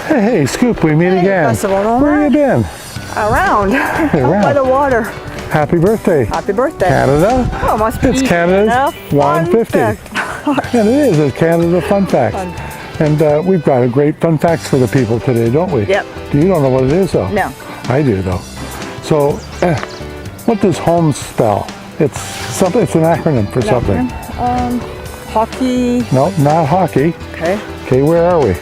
Hey, Scoop, we meet again. Where you been? Around. Around. By the water. Happy birthday. Happy birthday. Canada. Oh, must be. It's Canada's 150. And it is. It's Canada Fun Facts. And we've got a great fun facts for the people today, don't we? Yep. You don't know what it is, though? No. I do, though. So, what does home spell? It's something. It's an acronym for something. Hockey. No, not hockey. Okay. Okay, where are we?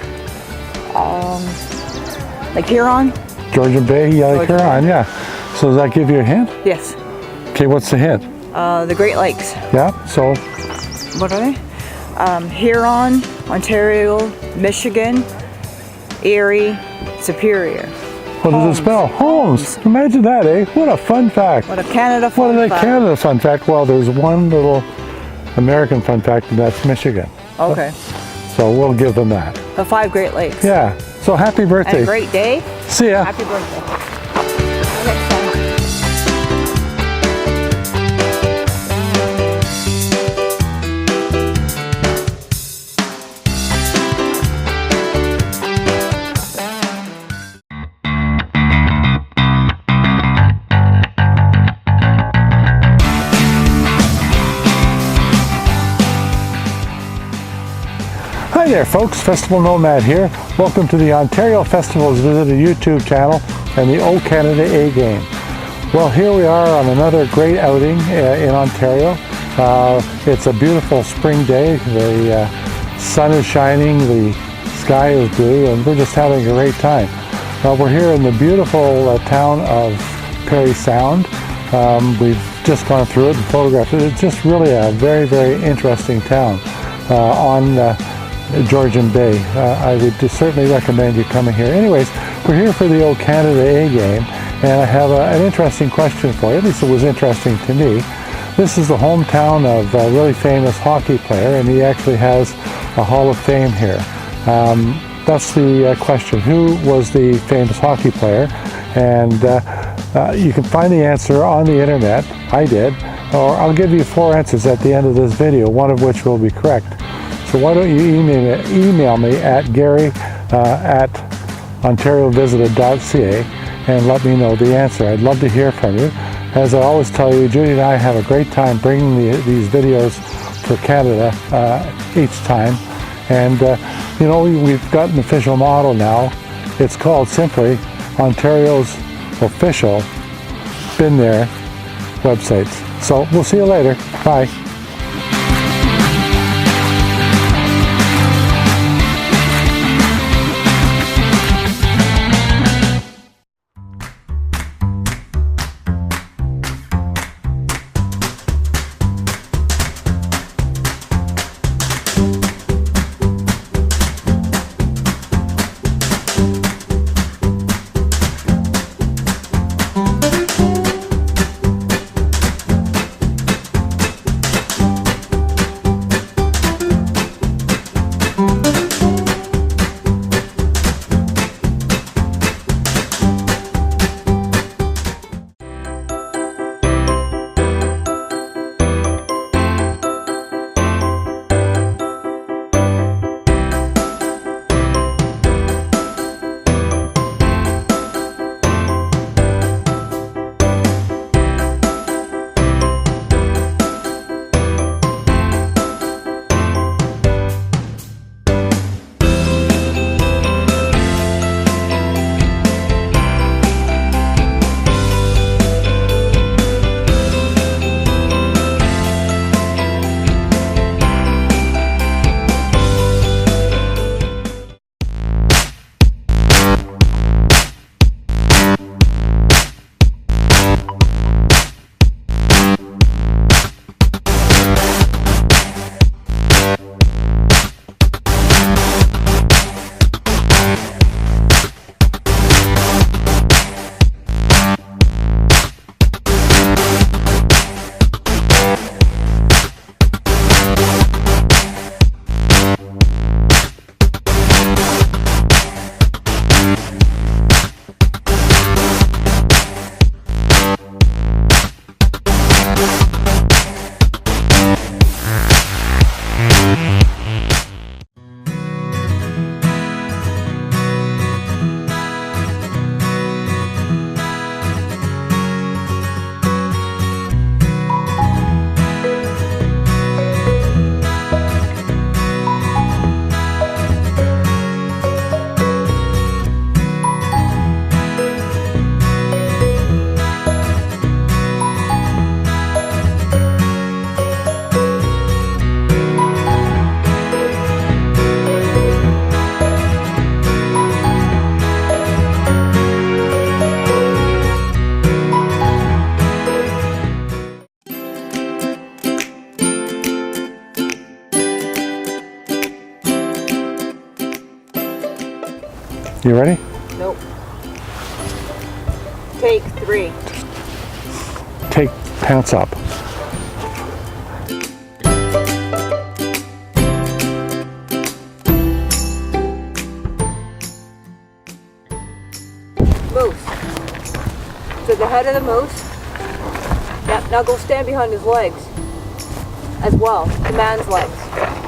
Like Huron? Georgian Bay, yeah, like Huron, yeah. So does that give you a hint? Yes. Okay, what's the hint? The Great Lakes. Yeah, so? What are they? Huron, Ontario, Michigan, Erie, Superior. What does it spell? Homes. Imagine that, eh? What a fun fact. What a Canada fun fact. What a Canada fun fact? Well, there's one little American fun fact, and that's Michigan. Okay. So we'll give them that. The 5 Great Lakes. Yeah. So happy birthday. And a great day. See ya. Happy birthday. Hi there folks, Festival Nomad here. Welcome to the Ontario Festival's Visitor YouTube channel and the O Canada A Game. Well, here we are on another great outing in Ontario. It's a beautiful spring day. The sun is shining, the sky is blue, and we're just having a great time. We're here in the beautiful town of Parry Sound. We've just gone through it and photographed it. It's just really a very, very interesting town on Georgian Bay. I would certainly recommend you coming here. Anyways, we're here for the O Canada A Game, and I have an interesting question for you. At least it was interesting to me. This is the hometown of a really famous hockey player, and he actually has a Hall of Fame here. That's the question. Who was the famous hockey player? And you can find the answer on the internet. I did. Or I'll give you 4 answers at the end of this video, one of which will be correct. So why don't you email me at Gary at OntarioVisited.ca and let me know the answer. I'd love to hear from you. As I always tell you, Judy and I have a great time bringing these videos for Canada each time. And you know, we've got an official model now. It's called simply Ontario's official Been There websites. So we'll see you later. Bye. You ready? Nope. Take 3. Take pants up. Moose. To the head of the moose. Yep, now go stand behind his legs. As well, the man's legs.